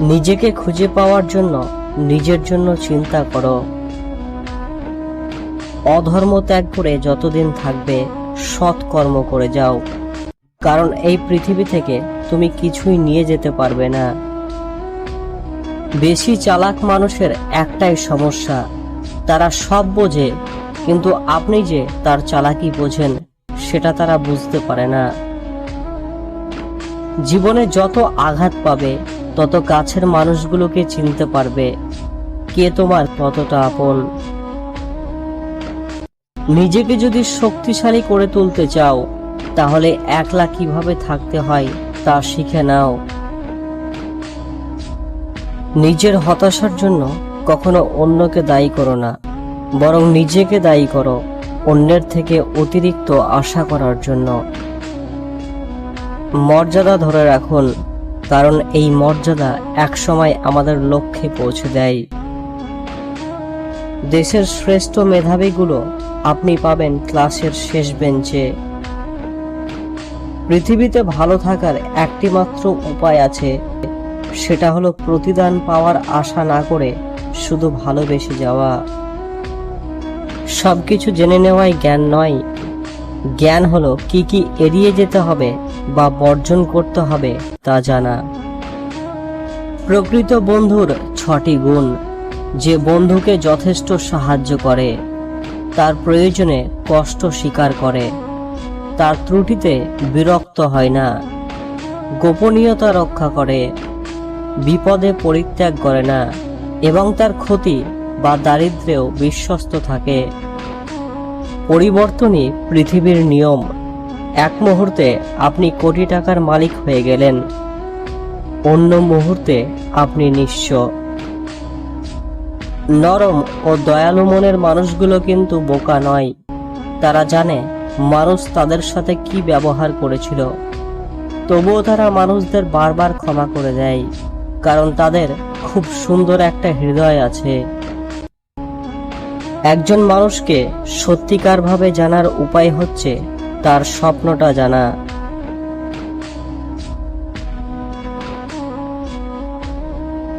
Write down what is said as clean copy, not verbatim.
নিজেকে খুঁজে পাওয়ার জন্য নিজের জন্য চিন্তা করো। অধর্ম ত্যাগ করে যতদিন থাকবে সৎ কর্ম করে যাও, কারণ এই পৃথিবী থেকে তুমি কিছুই নিয়ে যেতে পারবে না। বেশি চালাক মানুষের একটাই সমস্যা, তারা সব বোঝে, কিন্তু আপনি যে তার চালাকি বোঝেন সেটা তারা বুঝতে পারে না। জীবনে যত আঘাত পাবে তত কাছের মানুষগুলোকে চিনতে পারবে কে তোমার কতটা আপন। নিজেকে যদি শক্তিশালী করে তুলতে চাও, তাহলে একলা কিভাবে থাকতে হয় তা শিখে নাও। নিজের হতাশার জন্য কখনো অন্যকে দায়ী করো না, বরং নিজেকে দায়ী করো অন্যের থেকে অতিরিক্ত আশা করার জন্য। মর্যাদা ধরে রাখুন, কারণ এই মর্যাদা একসময় আমাদের লক্ষ্যে পৌঁছে দেয়। দেশের শ্রেষ্ঠ মেধাবীগুলো আপনি পাবেন ক্লাসের শেষ বেঞ্চে। পৃথিবীতে ভালো থাকার একটি মাত্র উপায় আছে, সেটা হলো প্রতিদান পাওয়ার আশা না করে শুধু ভালোবেসে যাওয়া। সবকিছু জেনে নেওয়াই জ্ঞান নয়, জ্ঞান হলো কি কি এড়িয়ে যেতে হবে বা বর্জন করতে হবে তা জানা। প্রকৃত বন্ধুর 6টি গুণ। যে বন্ধুকে যথেষ্ট সাহায্য করে, তার প্রয়োজনে কষ্ট স্বীকার করে, তার ত্রুটিতে বিরক্ত হয় না, গোপনীয়তা রক্ষা করে, বিপদে পরিত্যাগ করে না এবং তার ক্ষতি বা দারিদ্র্যেও বিশ্বস্ত থাকে। পরিবর্তনই পৃথিবীর নিয়ম। এক মুহূর্তে আপনি কোটি টাকার মালিক হয়ে গেলেন, অন্য মুহূর্তে আপনি নিঃস্ব। নরম ও দয়ালু মনের মানুষগুলো কিন্তু বোকা নয়, তারা জানে মানুষ তাদের সাথে কি ব্যবহার করেছিল, তবুও তারা মানুষদের বারবার ক্ষমা করে দেয়, কারণ তাদের খুব সুন্দর একটা হৃদয় আছে। একজন মানুষকে সত্যিকারভাবে জানার উপায় হচ্ছে তার স্বপ্নটা জানা।